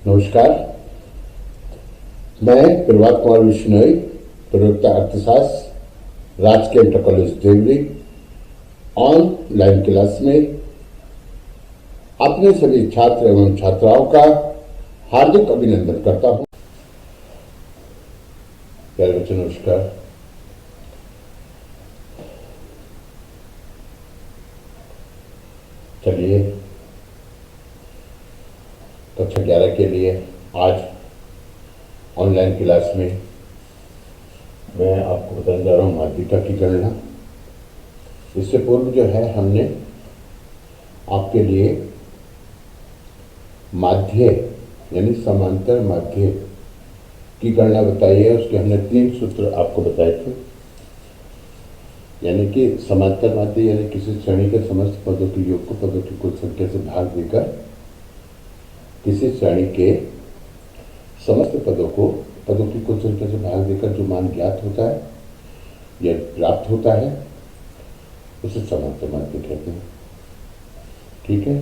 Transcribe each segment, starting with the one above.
नमस्कार। मैं प्रभात कुमार विश्नोई, प्रवक्ता अर्थशास्त्र, राजकीय inter college Deori, online class में अपने सभी छात्र एवं छात्राओं का हार्दिक अभिनंदन करता हूं। प्यारे बच्चों, नमस्कार। चलिए, कक्षा 11 के लिए आज ऑनलाइन क्लास में मैं आपको बताने जा रहा हूँ माध्यिका की गणना। इससे पूर्व जो है हमने आपके लिए माध्य यानी समांतर माध्य की गणना बताई है। उसके हमने 3 सूत्र आपको बताए थे, यानी कि समांतर माध्य यानी किसी श्रेणी के समस्त पदों के योग को पदों की कुल संख्या से भाग देकर किसी श्रेणी के समस्त पदों की कुल संख्या से भाग देकर जो मान ज्ञात होता है या प्राप्त होता है उसे समांतर माध्य कहते हैं। ठीक है,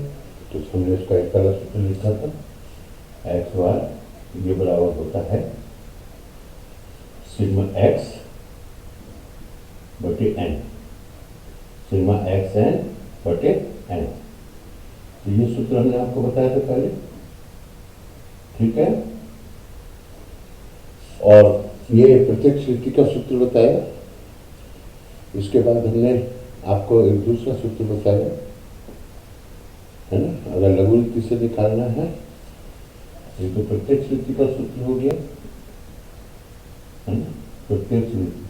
तो हमने इसका एक पहला सूत्र लिखा था, एक्स बार ये बराबर होता है सिग्मा एक्स बटे एन, सिग्मा एक्स एन बटे एन। तो ये सूत्र हमने आपको बताया था पहले। ठीक है, और ये प्रत्यक्ष रीति का सूत्र बताया। इसके बाद हमने आपको एक दूसरा सूत्र बताया, है ना। अगर लघु रीति से निकालना है, ये तो प्रत्यक्ष रीति का सूत्र हो गया, है ना, प्रत्यक्ष रीति।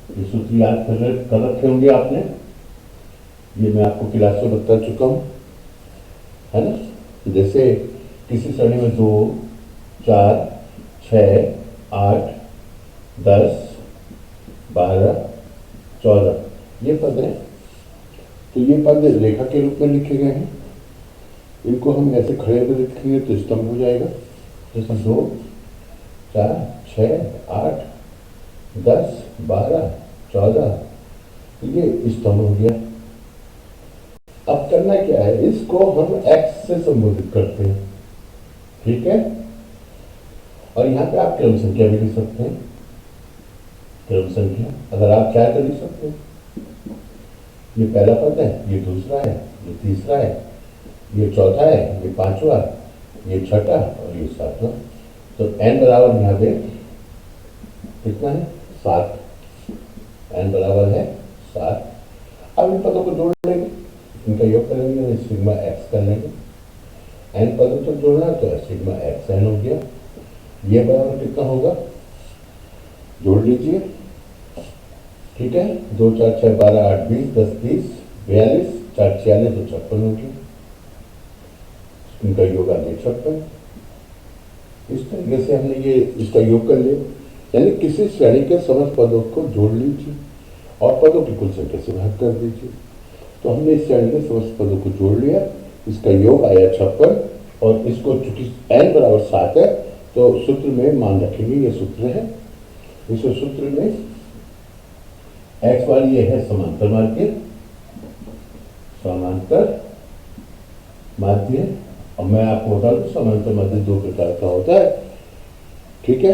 ये सूत्र याद कर रखे होंगे आपने, ये मैं आपको क्लास में बता चुका हूं, है ना। जैसे किसी श्रेणी में 2, 4, 6, 8, 10, 12, 14 ये पद हैं। तो ये पद रेखा के रूप में लिखे गए हैं। इनको हम ऐसे खड़े होकर लिखेंगे तो स्तंभ हो जाएगा। जैसे 2, 4, 6, 8, 10, 12, 14 ये स्तंभ हो गया। अब करना क्या है, इसको हम x से संबोधित करते हैं। ठीक है, और यहाँ पे आप क्रम संख्या भी लिख सकते हैं। क्रम संख्या अगर आप चाहे तो लिख सकते हैं। ये पहला पद है, ये दूसरा है, ये तीसरा है, ये चौथा है, ये पांचवा, ये छठा और ये सातवां। तो n बराबर यहाँ पे कितना है, 7। n बराबर है 7। अब इन पदों को जोड़ लेंगे, इनका योग करेंगे, सिग्मा एक्स कर लेंगे। n पदों तक जोड़ना तो सिग्मा एक्स एन हो गया। ये बराबर कितना होगा, जोड़ लीजिए। ठीक है, 2, 4, 6, 12, 8, 20, 10, 30, 42, 4, 46, 2, 56 हो गया। इनका योग आ गया 56। इस तरीके से हमने ये इसका योग कर लिया, यानी किसी श्रेणी के समस्त पदों को जोड़ लीजिए और पदों की कुल संख्या से भाग कर दीजिए। तो हमने इस श्रेणी के समस्त पदों को जोड़ लिया, इसका योग आया 56। और इसको चूंकि n बराबर 7 है तो सूत्र में मान रखेंगे, ये सूत्र है। इस सूत्र में x बार ये है समांतर माध्य, समांतर माध्य। और मैं आपको बता दूं समांतर माध्य 2 प्रकार का होता है। ठीक है,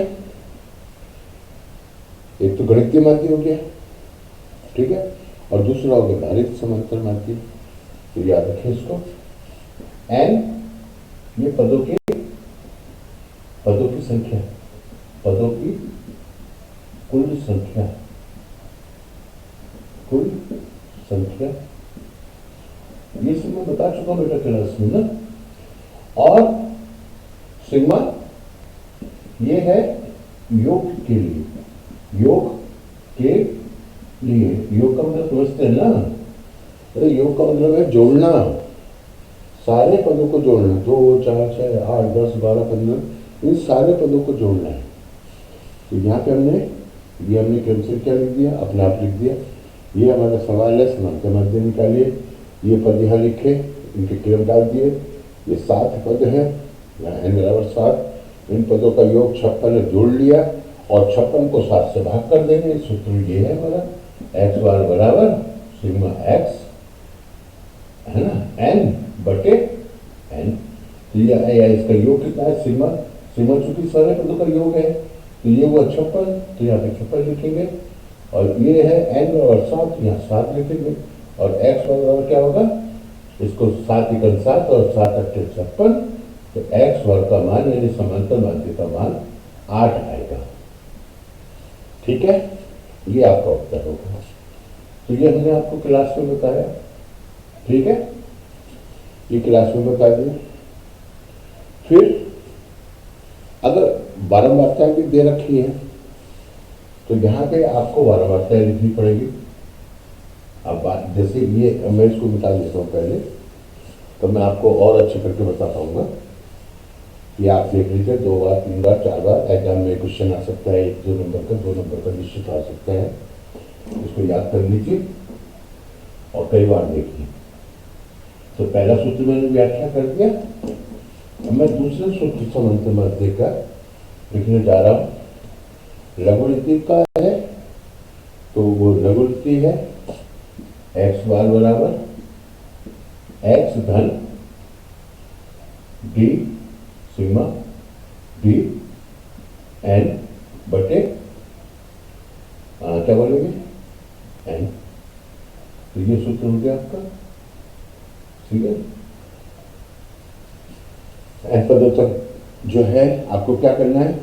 एक तो गणितीय माध्य हो गया, ठीक है, और दूसरा हो गया भारित समांतर माध्य। तो याद रखें इसको। n ये पदों की संख्या, पदों की कुल संख्या, कुल संख्या। ये सब मैं बता चुका हूं बेटा क्लास में ना। और सिग्मा ये है योग के लिए, योग के लिए। योग का मतलब समझते हैं ना, अरे योग का मतलब है जोड़ना, सारे पदों को जोड़ना। 2, 4, 6, 8, 10, 12, 15 इन सारे पदों को जोड़ना है। तो यहाँ पे हमने क्रम से क्या लिख दिया, अपने आप लिख दिया। ये हमारा सवाल है, समांतर माध्य निकालिए। ये पद यहाँ लिखे, इनके क्रम डाल दिए। ये 7 पद है, यहाँ n बराबर 7। इन पदों का योग 56 जोड़ लिया और 56 को 7 से भाग कर देंगे। सूत्र ये है हमारा, एक्स बार बराबर सिग्मा एक्स, है ना, एन बटे एन। तो ये इसका योग कितना है, सिग्मा, सिग्मा चूंकि सारे पदों का योग है, तो ये हुआ 56, तो यहाँ पे 56 लिखेंगे, और ये है एन और 7, यहाँ 7 लिखेंगे, और एक्स बराबर क्या होगा, इसको 7 × 7 और 7 × 8 = 56, तो एक्स वर्ग का मान यानी समांतर माध्य का मान 8 आएगा। ठीक है, ये आपका उत्तर होगा। तो ये हमने आपको क्लास में बताया, ठीक है, ये क्लास में बता दिया। फिर अगर बारंबारता भी दे रखी है तो यहाँ पे आपको बारंबारता लिखनी पड़ेगी। अब बात जैसे ये, मैं इसको मिटा देता हूँ पहले, तो मैं आपको और अच्छे करके बता पाऊंगा। ये आप देख लीजिए, 2 बार 3 बार 4 बार एग्जाम में क्वेश्चन आ सकता है, 1 2 नंबर का 2 नंबर का निश्चित आ सकता है। इसको याद कर लीजिए और कई बार देखिए। तो पहला सूत्र मैंने व्याख्या कर दिया, अब मैं दूसरे सूत्र समांतर माध्य का लिखने जा रहा हूं। लघुगणित का है, तो वो लघुगणित है एक्स बार बराबर एक्स धन डी सिग्मा डी एन बटे क्या बोलेंगे एन। तो ये सूत्र हो गया आपका, ठीक है। एन पदों तक जो है आपको क्या करना है,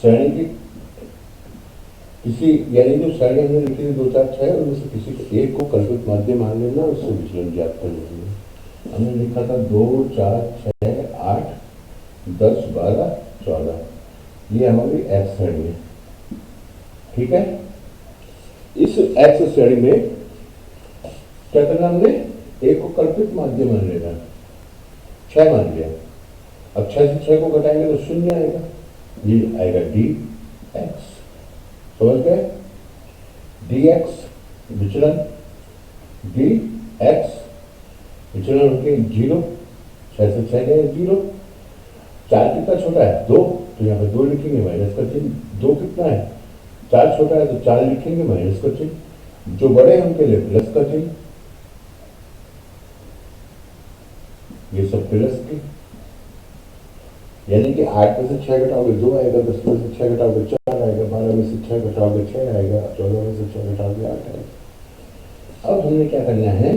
श्रेणी की किसी, यानी जो श्रेणी हमने लिखी थी 2 4 6, उनमें से किसी को एक को कल्पित माध्य मान लेना, उससे विचलन ज्ञात कर लेना। हमने लिखा था 2 4 6 8 10 12 14, ये हमारी एक्स श्रेणी है, ठीक है। इस एक्स श्रेणी में क्या करना, हमने एक को कल्पित माध्य मान लेना, 6 मान लिया। अब 6 से 6 को घटाएंगे तो 0 आएगा, ये आएगा डी एक्स, समझ गए। डी एक्स विचलन, डी एक्स विचलन होके 0, 6 से 6 गए 0। 4 कितना छोटा है 2, तो यहाँ पे 2 लिखेंगे, माइनस का चिन्ह। 2 कितना है 4 छोटा है, तो 4 लिखेंगे, माइनस का चिन्ह। जो बड़े हैं उनके लिए प्लस का चिन्ह, ये सब प्लस के, यानी कि 8 में से 6 घटाओगे 2 आएगा, 10 में से 6 घटाओगे 4 आएगा, 12 में से 6 घटाओगे 6 आएगा, 14 में से 6 घटाओगे 8 आएगा। अब हमने क्या करना है,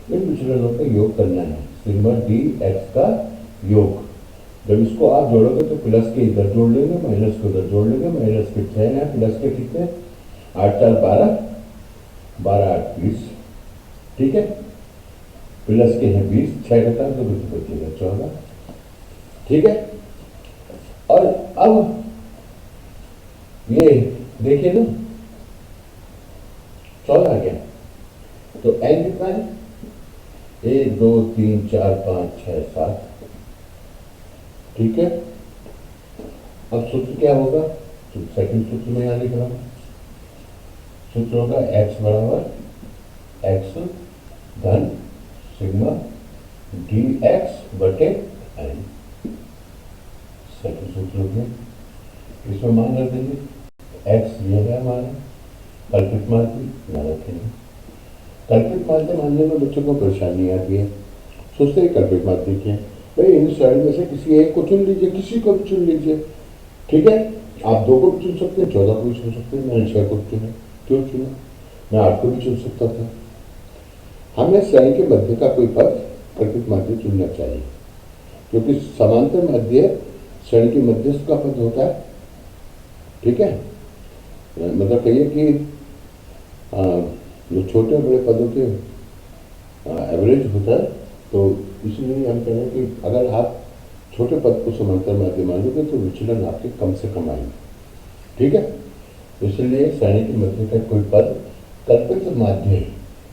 इन विचलनों का योग करना है, सिग्मा डी एक्स का योग। जब इसको आप जोड़ोगे तो प्लस के इधर जोड़ लेंगे, माइनस को उधर जोड़ लेंगे, माइनस के 6 है, प्लस के कितने 8 4 12, 12 8 20, ठीक है। प्लस के हैं 20, 6 घटा तो बचेगा 14, ठीक है। और अब ये देखिए ना 14 आ गया, तो एन कितना है 1 2 3 4 5 6 7, ठीक है। अब सूत्र क्या होगा, तो सेकंड सूत्र में यहां लिख रहा हूं, सूत्र होगा एक्स बराबर एक्स धन सिग्मा डी एक्स बटे एन, सेकंड सूत्र हो गया। इसमें मान रख देंगे, एक्स ये है हमारा कल्पित माध्य ना रखेंगे। कल्पित माध्य मानने में बच्चों को परेशानी आती है, सोचते हैं कल्पित माध्य क्या है। भाई इन श्रेणी में से किसी एक को चुन लीजिए, किसी को भी चुन लीजिए, ठीक है। आप 2 को भी चुन सकते हैं, 14 को भी चुन सकते हैं, मैंने 6 को चुना, क्यों चुना, मैं 8 को भी चुन सकता था। हमें श्रेणी के मध्य का कोई पद कल्पित माध्य चुनना चाहिए, क्योंकि समांतर माध्य श्रेणी के मध्यस्थ का पद होता है, ठीक है। मतलब कहिए कि जो छोटे बड़े पदों के एवरेज होता है, तो इसलिए हम कह रहे हैं कि अगर आप छोटे पद को समांतर माध्य मानोगे तो विचलन आपके कम से कम आएंगे, ठीक है। इसलिए श्रेणी के मध्य का कोई पद कल्पित माध्य,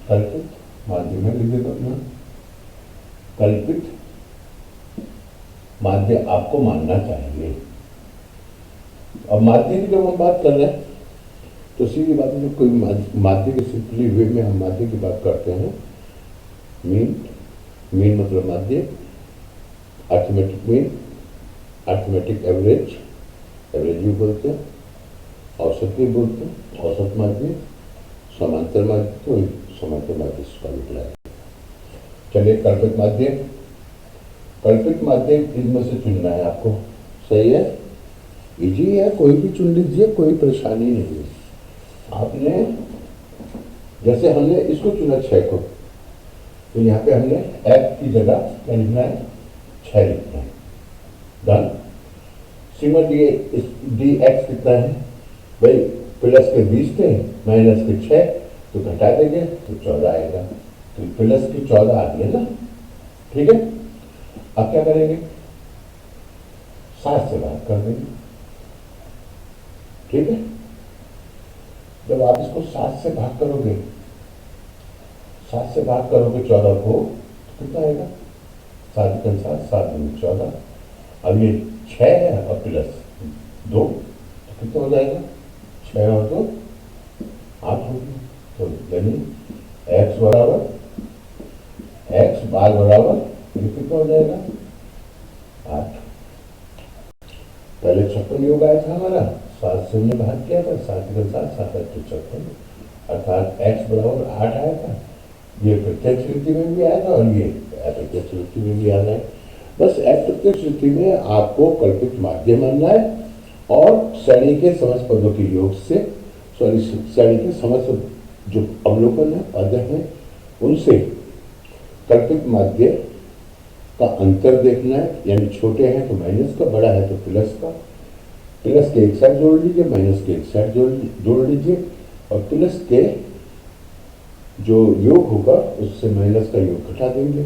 कल्पित माध्य में लिख देता हूं, कल्पित माध्य आपको मानना चाहिए। अब माध्य की जब हम बात कर रहे हैं तो सीधी बात है, जब कोई माध्य के सिंपली वे में हम माध्य की बात करते हैं, मीन मतलब माध्य, arithmetic mean, arithmetic average, average भी बोलते हैं, औसत भी बोलते हैं, औसत माध्य, समांतर माध्य, तो समांतर माध्य इसका निकला है। चलिए कल्पित माध्य, कल्पित माध्य इनमें से चुनना है आपको, सही है, इजी है, कोई भी चुन लीजिए, कोई परेशानी नहीं है। आपने जैसे हमने इसको चुना 6 को, तो यहाँ पे हमने f की जगह क्या लिखना है, 6 लिखना है, डन। सिग्मा डी एक्स कितना है भाई, प्लस के 20 थे माइनस के 6, तो घटा देंगे तो 14 आएगा, तो प्लस के 14 आ गया ना, ठीक है। अब क्या करेंगे, 7 से भाग कर देंगे, ठीक है। जब आप इसको 7 से भाग करोगे, 7 से भाग करोगे 14 को, तो कितना आएगा, 7 के 7, 7 दूनी 14। अब ये 6 है और प्लस 2, तो कितना हो जाएगा, 6 और 2 8 हो गया। तो यानी x बराबर, x बार बराबर ये कितना हो जाएगा, 8। पहले 56 योग आया था हमारा, 7 से हमने भाग किया था, 7 के 7, 7 8 56, अर्थात x बराबर 8 आया था। ये प्रत्यक्ष रीति में भी आया था और ये अप्रत्यक्ष रीति में भी आ रहा है। बस अप्रत्यक्ष रीति में आपको कल्पित माध्य मानना है और श्रेणी के समस्त पदों के योग से, सॉरी श्रेणी के समस्त जो अवलोकन है, पद हैं, उनसे कल्पित माध्य का अंतर देखना है, यानी छोटे हैं तो माइनस का, बड़ा है तो प्लस का। प्लस के एक साइड जोड़ लीजिए, माइनस के एक साइड जोड़ लीजिए, और प्लस के जो योग होगा उससे माइनस का योग घटा देंगे।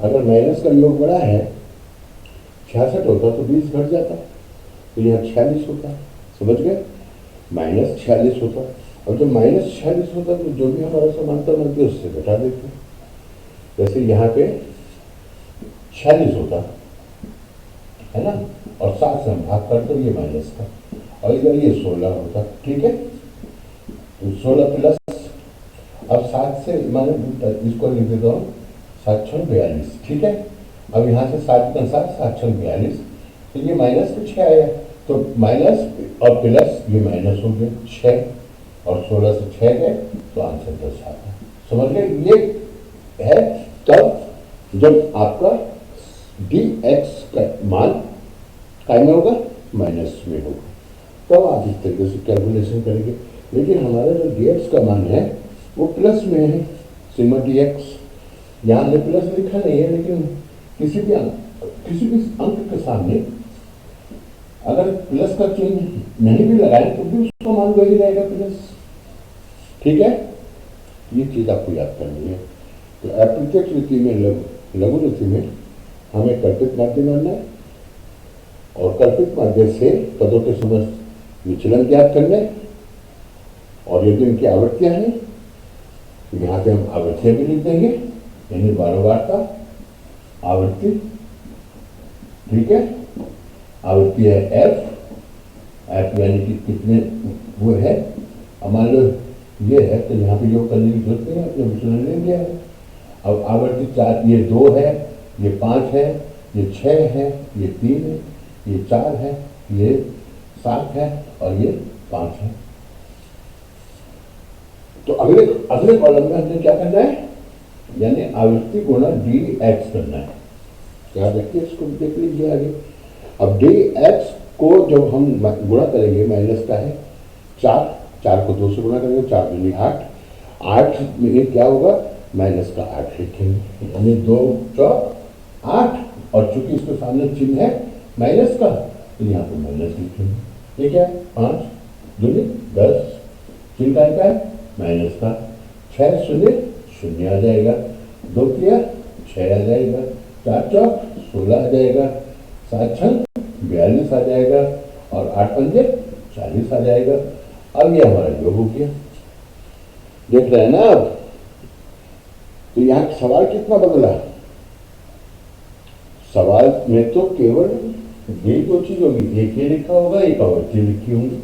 अगर माइनस का योग बड़ा है, 66 होता तो 20 घट जाता, तो यहाँ 46 होता, समझ गए, माइनस 46 होता। और जब माइनस 46 होता तो जो भी हमारा समांतर माध्य उससे घटा देते, जैसे यहाँ पे 46 होता है ना, और 7 से हम भाग करते ये माइनस का, और इधर ये 16 होता, ठीक है। तो 16 प्लस, अब 7 से माने इसको लिख देता हूँ, 7 6 42, ठीक है। अब यहाँ से 7 का 7, 7 6 42, तो ये माइनस के 6 आया, तो माइनस और प्लस ये माइनस हो गए 6, और 16 से 6 गए तो आंसर 10 आता है, समझ गए। ये है तब जब आपका डी एक्स का मान काय में होगा, माइनस में होगा, तब आप इस तरीके से कैलकुलेशन करेंगे। लेकिन हमारा जो डी एक्स का मान है वो प्लस में है, सिग्मा डी एक्स, यहाँ हमने प्लस लिखा नहीं है, लेकिन किसी भी अंक के सामने अगर प्लस का चिन्ह नहीं भी लगाए तो भी उसका मान वही रहेगा, प्लस, ठीक है। ये चीज आपको याद करनी है। तो अप्रत्यक्ष रीति में, लघु रीति में हमें कल्पित माध्य मानना है, और कल्पित माध्य से पदों के समस्त विचलन ज्ञात करने, और यदि उनकी आवृत्तियां हैं तो यहाँ पे हम आवृत्तियां भी लिख देंगे, यानी बारंबारता, आवृत्ति, ठीक है। आवृत्ति है एफ यानी कि कितने वो है, मान लो ये है तो यहाँ पे योग करने की जरूरत नहीं है, अपने विचलन ले लिया है। अब आवृत्ति 4, ये 2 है, ये 5 है, ये 6 है, ये 3 है, ये 4 है, ये 7 है और ये 5 है। तो अगले कॉलम में हमने क्या करना है, यानी आवृत्ति गुणा डी एक्स करना है। क्या देखिए, इसको देख लीजिए आगे। अब डी एक्स को जब हम गुणा करेंगे, माइनस का है 4, 4 को 2 से गुणा करेंगे, 4 दूनी 8, 8 में क्या होगा, माइनस का 8 लिखेंगे, यानी 2 4 8, और चूंकि इसके सामने चिन्ह है माइनस का, तो यहाँ पर माइनस लिखेंगे। ये क्या है, 5 दूनी 10, चिन्ह का है माइनस का, 6 शून्य शून्य आ जाएगा, 2 किया 6 आ जाएगा, 4 चौक 16 आ जाएगा, 7 6 42 आ जाएगा, और 8 पंजे 40 आ जाएगा। अब ये हमारा योग हो गया, देख रहे हैं ना अब। तो यहाँ सवाल कितना बदला, सवाल में तो केवल यही 2 चीज होगी, एक ये लिखा होगा, एक आवृत्ति लिखी होगी,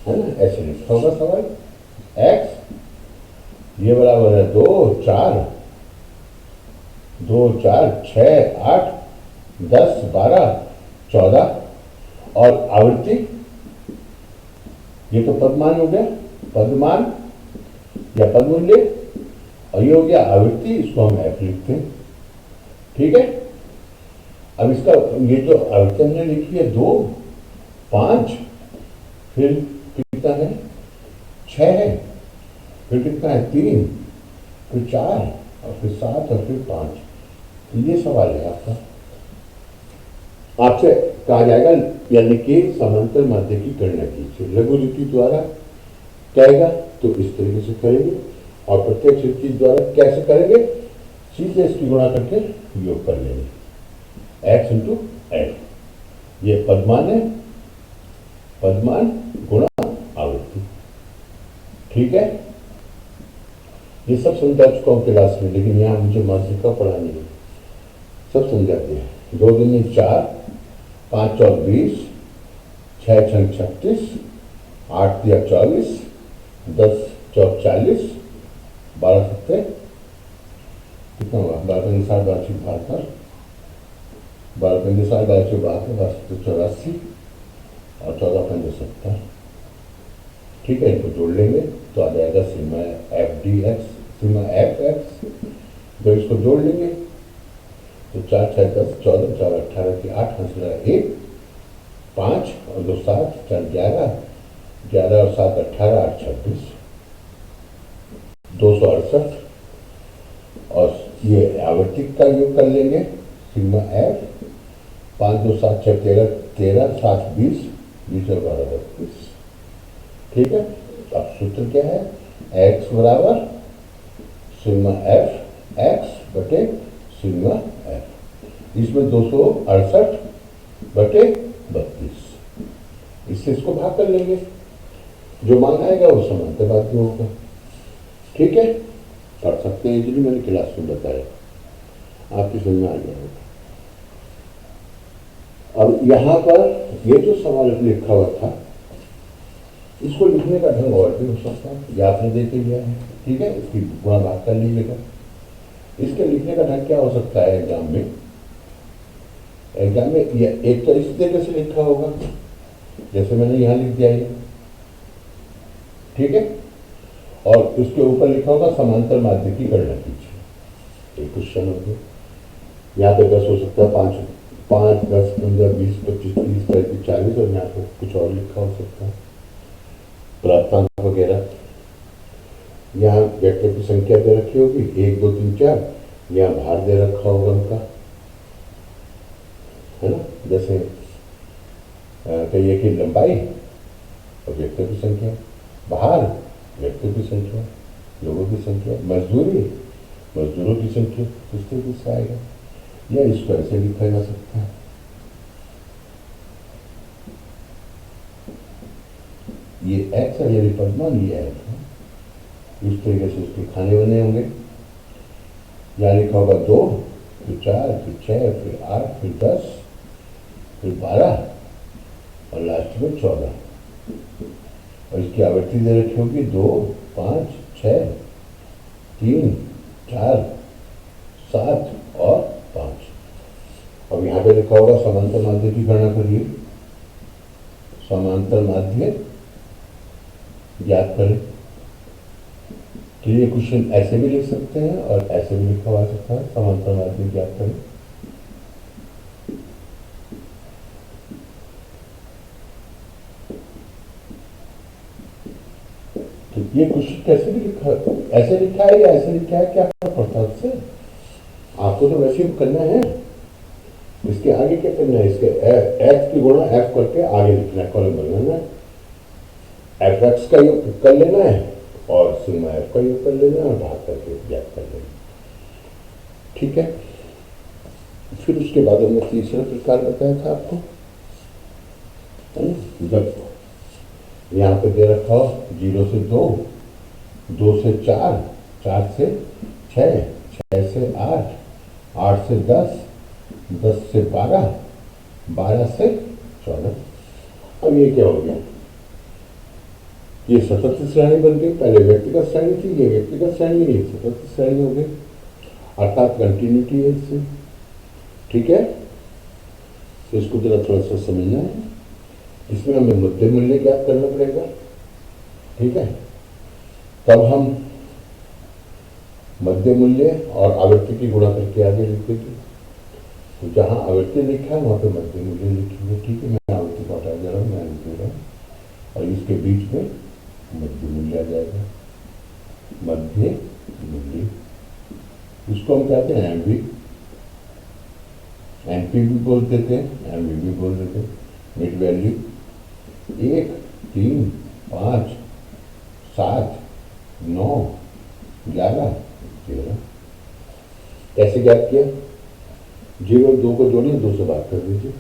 है ना, ऐसे लिखा होगा सवाल। x ये बराबर है 2 4 6 8 10 12 14, और आवृत्ति, ये तो पदमान हो गया, पदमान या पदमूल्य, और ये हो गया आवृत्ति, इसको हम एफ लिखते हैं। ठीक है, अब इसका ये जो आवृत्ति हमने लिखी है 2, 5, फिर कितना है 6 है, फिर कितना है 3, फिर 4 और फिर 7 और फिर 5। तो ये सवाल है आपका, आपसे कहा जाएगा यानी कि समांतर माध्य की गणना कीजिए। लघु रीति द्वारा कहेगा तो इस तरीके से करेंगे, और प्रत्यक्ष रीति द्वारा कैसे करेंगे, सीधे इसकी गुणा करके योग कर लेंगे, x इंटू एफ। ये पदमान है, पदमान गुणा आवृत्ति। ठीक है, ये सब समझा चुका हूं क्लास में, लेकिन यहाँ मुझे माध्यिका पढ़ानी है, सब समझाते हैं। 2 दूनी 4, 5 चौक 20, 6 छंग 36, 8 दिया 24, 10 चौक 40, 12 सत्ते कितना हुआ, 12 पंजे 60, 12 12 पंजे 60, 12 12 84 और 14 पंजे 70। ठीक है, इनको जोड़ लेंगे तो आ जाएगा sigma F D x, sigma F x. जब इसको जोड़ लेंगे तो 4 6 10 14, 4 18 की 8, हंस लगा 1, 5 और 2 7, 4 11, 11 और 7 18, 8 26, 268। और ये आवर्तिक का योग कर लेंगे, सिग्मा एफ 5 2 7 6 13, 13 7 20, 20 और 12 32। ठीक है, अब सूत्र क्या है, x बराबर सिग्मा एफ एक्स बटे सिग्मा एफ, इसमें 268 बटे 32। इससे इसको भाग कर लेंगे, जो मान आएगा वो समांतर माध्य होगा। ठीक है, पढ़ सकते हैं, इसलिए मैंने क्लास में बताया, आपकी समझ में आ गया होगा। अब यहाँ पर ये जो सवाल लिखा हुआ था, इसको लिखने का ढंग और भी हो सकता है, या आपने देखे गया है। ठीक है, इसकी गुणा भाग कर लीजिएगा। इसके लिखने का ढंग क्या हो सकता है एग्जाम में, एग्जाम में ये एक तो इस तरीके से लिखा होगा जैसे मैंने यहाँ लिख दिया है। ठीक है, और उसके ऊपर लिखा होगा समांतर माध्य की गणना कीजिए। एक क्वेश्चन हो गया, यहाँ पे 10 हो सकता है, 5 10 15 20 25 30 35 40, और यहाँ पे कुछ और लिखा हो सकता है, प्राप्तांक वगैरह। यहाँ वेक्टर की संख्या दे रखी होगी 1 2 3 4, यहाँ भार दे रखा होगा उनका, है ना, जैसे कहिए कि लंबाई और वेक्टर की संख्या, भार वेक्टर की संख्या, लोगों की संख्या, मजदूरी मजदूरों की संख्या, इस तरीके से आएगा, या इसको ऐसे लिखा जा सकता है। ये एक्स है, ये पदमान, ये एक्स है, इस तरीके से इसके खाने बने होंगे। यहाँ लिखा होगा 2, फिर 4, फिर 6, फिर 8, फिर 10, फिर 12 और लास्ट में 14, और इसकी आवृत्ति दे रखी होगी 2 5 6 3 4 7 और 5। अब यहाँ पे लिखा होगा समांतर माध्य की गणना करिए, समांतर माध्य ज्ञात करें। तो ये क्वेश्चन ऐसे भी लिख सकते हैं और ऐसे भी लिखा हुआ सकता है, समांतर माध्य ज्ञात करें। तो ये क्वेश्चन कैसे भी लिखा, ऐसे लिखा है या ऐसे लिखा है, क्या फर्क पड़ता है उससे? आपको तो वैसे ही करना है, इसके आगे क्या करना है, इसके एक्स की गुणा एफ करके आगे लिखना है, कॉलम बनाना है, एफ एक्स का योग कर लेना है और सिग्मा एफ का योग कर लेना है और भाग करके ज्ञात कर लेना। ठीक है, फिर उसके बाद हमने तीसरा प्रकार बताया था आपको, जब यहाँ पे दे रखा हो 0 से 2, 2 से 4, 4 से 6, 6 से 8, 8 से 10, 10 से 12, 12 से 14। अब ये क्या हो गया, ये सतत श्रेणी बन गई, पहले व्यक्तिगत श्रेणी थी, ये व्यक्तिगत श्रेणी नहीं सतत श्रेणी हो गई, अर्थात कंटिन्यूटी है इससे। ठीक है, तो इसको जरा थोड़ा सा समझना है। इसमें हमें मध्य मूल्य ज्ञात करना पड़ेगा। ठीक है, तब हम मध्य मूल्य और आवृत्ति की गुणा करके आगे लिखेंगे। तो जहां आवृत्ति लिखा है वहां पे मध्य मूल्य लिखेंगे। ठीक है, मैं आवृत्ति को हटा दे रहा हूँ, मैं लिख दे रहा हूँ और इसके बीच में मध्य मूल्य आ जाएगा। मध्य मूल्य, इसको हम कहते हैं एमवी, एमपी भी बोल देते हैं, एमवी भी बोल देते हैं। Mid value 1, 3, 5, 7, 9, 11, 13। कैसे ज्ञात किया? 0 2 को जोड़िए, 2 से भाग कर दीजिए।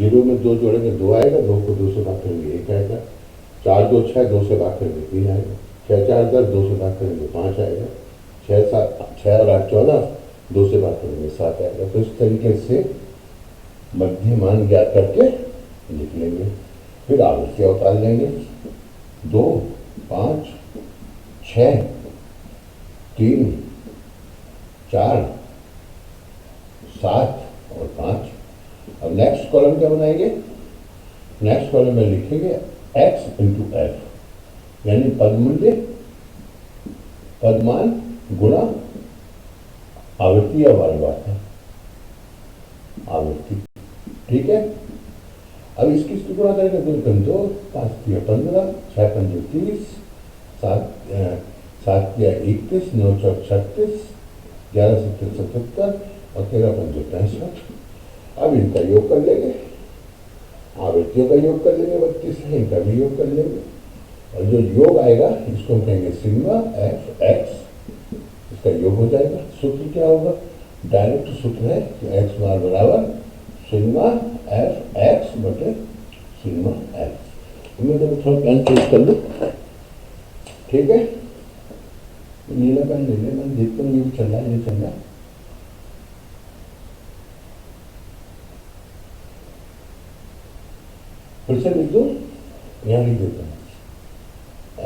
0 में 2 जोड़ेंगे 2 आएगा, 2 को 2 से भाग करेंगे 1 आएगा। 4 2 6, 2 से भाग करेंगे 3 आएगा। 6 4 10, 2 से भाग करेंगे 5 आएगा। 6 7 6 और 8 14, 2 से भाग करेंगे 7 आएगा। तो इस तरीके से मध्य मान ज्ञात करके लिख लेंगे। फिर आवृत्ति उतार लेंगे। 2, 5, 6, 3, 4, 7 और 5। अब नेक्स्ट कॉलम क्या बनाएंगे? नेक्स्ट कॉलम में लिखेंगे x इंटू एफ, यानी पदमूल्य, पदमान गुणा आवृत्ति या वारंवारता, आवृत्ति। ठीक है, अब इसकी गुणा करेंगे 2 कम 2, 5 3 15, 6 5 30, 7 21, 9 4 36, 11 7 77 और 13 5 65। अब इनका योग कर लेंगे, आवृत्तियों का योग कर लेंगे 32 है, इनका भी योग कर लेंगे और जो योग आएगा इसको हम कहेंगे सिग्मा एफ एक्स, इसका योग हो जाएगा। सूत्र क्या होगा? डायरेक्ट सूत्र है कि एक्स बार बराबर सिग्मा एफ एक्स बटे सिग्मा एक्स। मैं तो थोड़ा पेन चेंज कर लूँ। ठीक है, नीला पेन ले लें, मैं देखता हूँ ये चल रहा है, ये चल रहा है। फिर से लिख दो, यहाँ लिख देता हूँ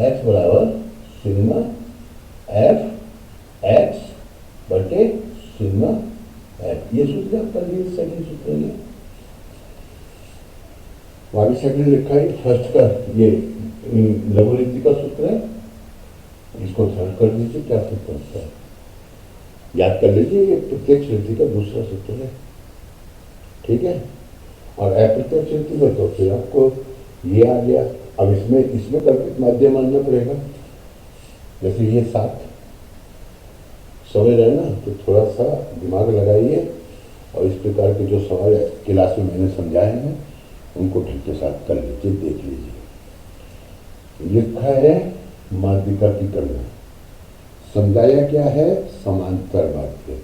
एक्स बराबर सिग्मा एफ एक्स बटे सिग्मा एफ। ये सूत्र आप कर लीजिए, सेकंड सूत्र है। वहाँ भी सेकंड लिखा है, फर्स्ट का ये लघु रीति का सूत्र है, इसको थर्ड कर दीजिए, क्या सूत्र होता है याद कर लीजिए। ये प्रत्यक्ष रीति का दूसरा सूत्र है। ठीक है, और अप्रत्यक्ष रीति में तो फिर आपको ये आ गया। अब इसमें कल्पित माध्य मानना पड़ेगा। जैसे ये 7 समझ रहे ना, तो थोड़ा सा दिमाग लगाइए और इस प्रकार के जो सवाल क्लास में मैंने समझाए हैं उनको ठीक के साथ कर लीजिए, देख लीजिए। लिखा है माध्यिका की गणना, समझाया क्या है? समांतर माध्य,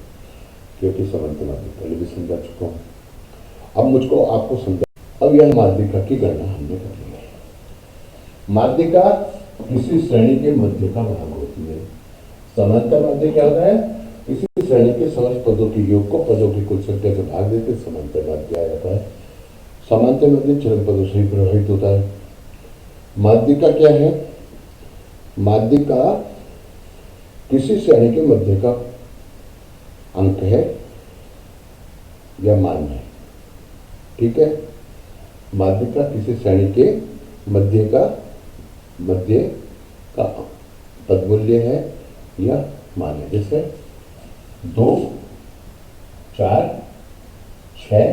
क्योंकि समांतर माध्य पहले भी समझा चुका हूँ। अब मुझको आपको समझा। अब यह माध्यिका की गणना हमने कर ली है। माध्यिका किसी श्रेणी के मध्य का भाग होती है। समांतर माध्य क्या होता है? किसी श्रेणी के समस्त पदों के योग को पदों की कुल संख्या से भाग देकर समांतर माध्य आ जाता है। समांतर माध्य चरण पदों से ही प्रभावित होता है। माध्यिका क्या है? माध्यिका किसी श्रेणी के मध्य का अंक है या मान है। ठीक है, माध्यिका किसी श्रेणी के मध्य का पदमूल्य है या मान है। जैसे 2, 4, 6,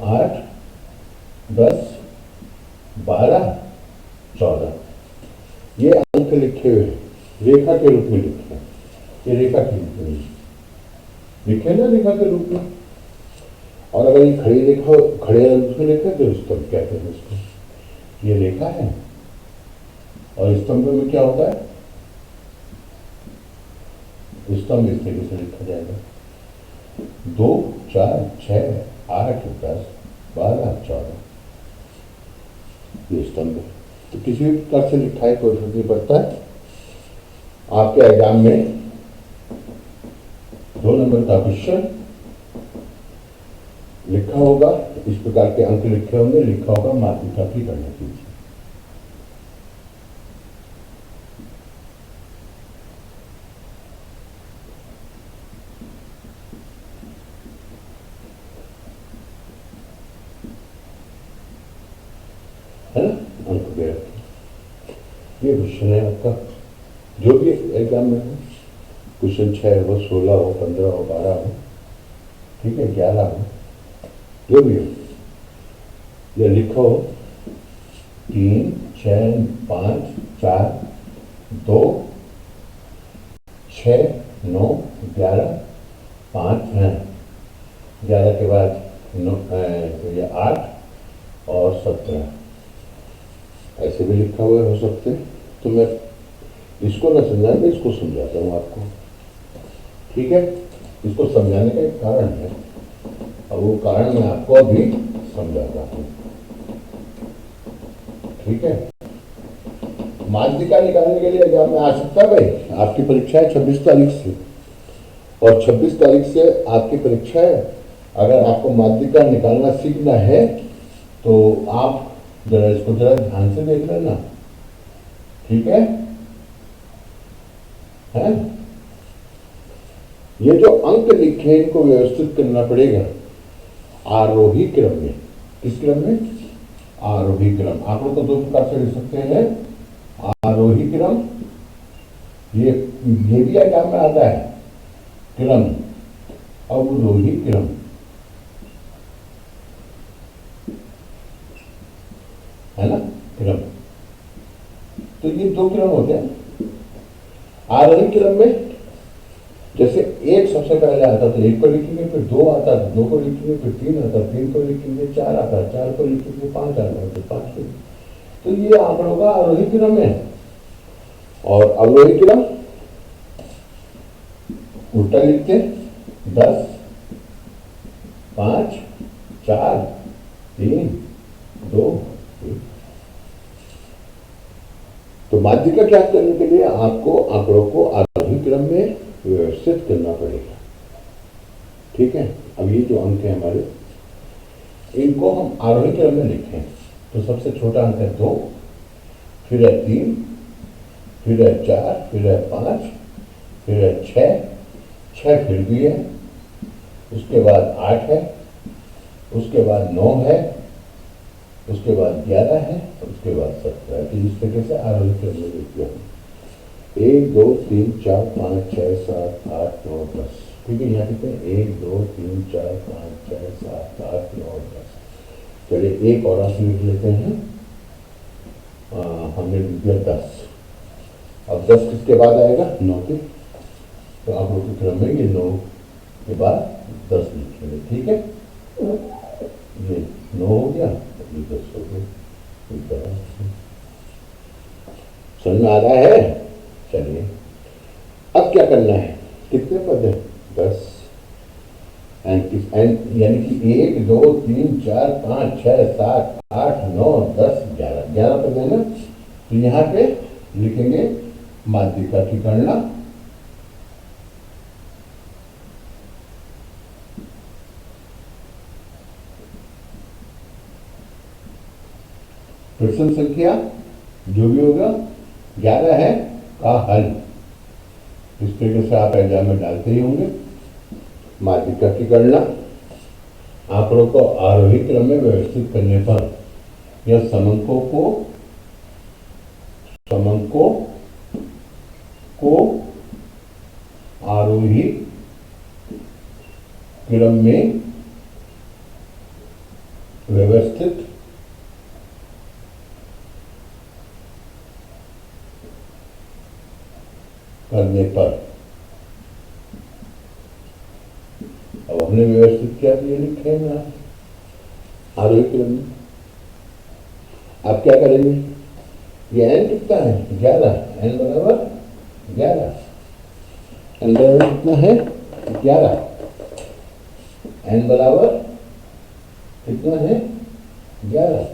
8, 10, 12, 14 ये अंक लिखे हुए हैं, रेखा के रूप में लिखे हैं। ये रेखा के रूप में लिखे ना, रेखा के रूप में। और अगर ये खड़ी रेखा, खड़े रंग में लिखा तो स्तंभ कहते हैं इसको। ये रेखा है और स्तंभ में क्या होता है? स्तंभ इस तरीके से लिखा जाएगा 2, 4, 6, 8, 10, 12, 14 ये स्तंभ है। तो किसी भी प्रकार से लिखा है कोई फर्क नहीं पड़ता है। आपके एग्जाम में 2 नंबर का क्वेश्चन लिखा होगा, इस प्रकार के अंक लिखे होंगे, लिखा होगा माध्यिका की गणना कीजिए। है ना, अंक दे रखे। ये क्वेश्चन है आपका, जो भी एग्जाम में हो, क्वेश्चन 6 हो, 16 हो, 15 हो, 12 हो, ठीक है, 11 हो, जो भी हो, ये लिखो 3, 6, 5, 4, 2, 6, 9, 11, 5 हैं, 11 के बाद तो ये 8 और 17, ऐसे भी लिखा हुआ हो सकते हैं। तो मैं इसको ना समझा, मैं इसको समझाता हूँ आपको, ठीक है। इसको समझाने का एक कारण है, और वो कारण मैं आपको अभी समझाता हूँ, ठीक है। माध्यिका निकालने के लिए एग्जाम में आ सकता है भाई, आपकी परीक्षा है 26 तारीख से, और 26 तारीख से आपकी परीक्षा है। अगर आपको माध्यिका निकालना सीखना है तो आप जरा इसको जरा ध्यान से देख लेना, ठीक है। ये जो अंक लिखे हैं इनको व्यवस्थित करना पड़ेगा आरोही क्रम में। किस क्रम में? आरोही क्रम। आप लोग को दो प्रकार से लिख सकते हैं, आरोही क्रम, ये भी एग्जाम में आता है, क्रम, अवरोही क्रम। है ना, क्रम। तो ये दो क्रम होते हैं। आरोही क्रम में जैसे एक सबसे पहले आता तो एक को लिखेंगे, फिर 2 आता तो 2 को लिखेंगे, फिर 3 आता, 3 को लिखेंगे, 4 आता, 4 को लिखेंगे, 5 आता तो 5 को। तो ये आंकड़ों का आरोही क्रम है। और अवरोही क्रम उल्टा लिखते, 10, 5, 4, 3, 2, 1। तो माध्यिका क्या करने के लिए आपको आंकड़ों को आरोही क्रम में व्यवस्थित करना पड़ेगा, ठीक है। अब ये जो अंक है हमारे, इनको हम आरोही क्रम में लिखें तो सबसे छोटा अंक है 2, फिर है 3, फिर है 4, फिर है 5, फिर है 6 फिर भी है, उसके बाद 8 है, उसके बाद 9 है, उसके बाद 11 है, उसके बाद 17 है। तो इस तरीके से आरोही क्रम में लिखते हैं 1, 2, 3, 4, 5, 6, 7, 8, 9, 10। ठीक है, यहाँ कितने 1, 2, 3, 4, 5, 6, 7, 8, 9, 10। चलिए एक और राशि लिख लेते हैं, हमने लिख दिया 10। अब 10 किसके बाद आएगा? 9 के। तो आप लोग के क्रम में ये 9 के बाद 10 लिखेंगे, ठीक है। ये 9 हो गया, ये 10 हो गया। समझ में आ रहा है? चलिए अब क्या करना है, कितने पद है? 10। यानी कि 1, 2, 3, 4, 5, 6, 7, 8, 9, 10, 11, 11 पद है ना। तो यहाँ पे लिखेंगे माध्यिका की गणना। प्रश्न संख्या जो भी होगा 11 है का हल। इस तरीके से आप एग्जाम में डालते ही होंगे। माध्यिका की गणना आंकड़ों को आरोही क्रम में व्यवस्थित करने पर या समंकों को आरोही क्रम में व्यवस्थित करने पर, अब हमने व्यवस्थित किया तो ये लिखे हैं ना आरोही क्रम में। आप क्या करेंगे, ये n कितना है? 11, n बराबर 11, n बराबर कितना है? 11, n बराबर कितना है? 11।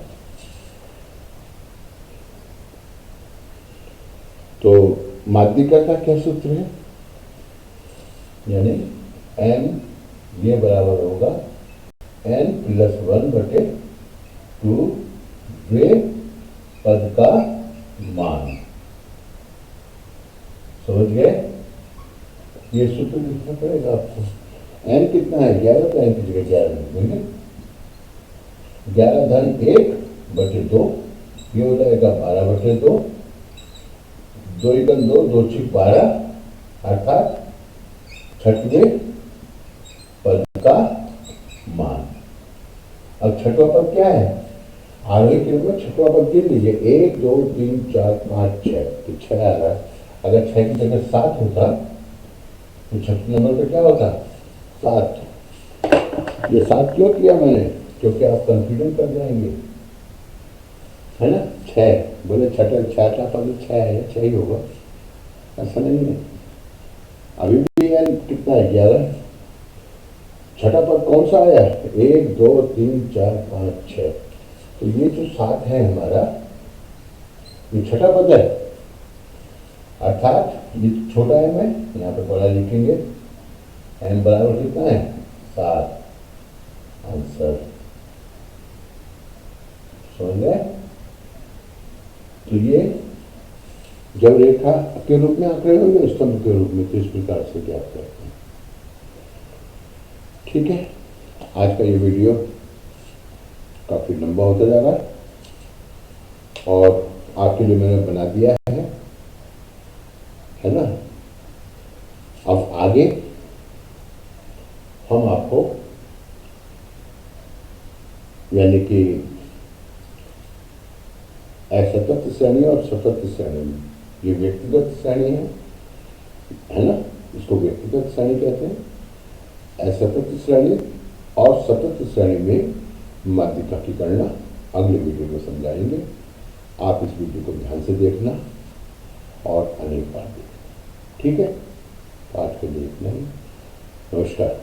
तो माध्यिका का क्या सूत्र है? यानी n ये बराबर होगा n+1/2 वे पद का मान। समझ गए? ये सूत्र लिखना पड़ेगा आपको। n कितना है? 11, तो n की जगह 11 लिख देंगे। 11 धन 1/2 ये हो जाएगा 12/2, 2 एकम 2, 2 छिक 12, अर्थात छठवें पद का मान। अब छठवां पद क्या है? आगे के में छठवां पद गिन लीजिए, 1 2 3 4 5 6, तो 6 आ रहा है। अगर 6 की जगह 7 होता तो छठवें नंबर पर क्या होता? 7। ये 7 क्यों किया मैंने? क्योंकि आप कंफ्यूजन कर जाएंगे, है ना। 6 बोले छठा पद 6 है, 6 ही होगा, ऐसा नहीं है। अभी भी यार कितना है? 11। छठा पद कौन सा आया? 1 2 3 4 5 6। तो ये जो 7 है हमारा, ये छठा पद है, अर्थात ये छोटा एम है, यहाँ पे बड़ा लिखेंगे। एम बराबर कितना है? 7। आंसर समझ गए? तो ये जब रेखा के रूप में आंक रहे हो या स्तंभ के रूप में, तो इस प्रकार से ज्ञात करते हैं। ठीक है, आज का ये वीडियो काफी लंबा होता जा रहा है और आपके लिए मैंने बना दिया है ना। अब आगे हम आपको यानी कि असतत श्रेणी और सतत श्रेणी में, ये व्यक्तिगत श्रेणी है ना, इसको व्यक्तिगत श्रेणी कहते हैं। असतत श्रेणी और सतत श्रेणी में माध्यिका की गणना अगले वीडियो में समझाएंगे। आप इस वीडियो को ध्यान से देखना और अनेक बार देखना, ठीक है। आज के लिए इतना ही। नमस्कार।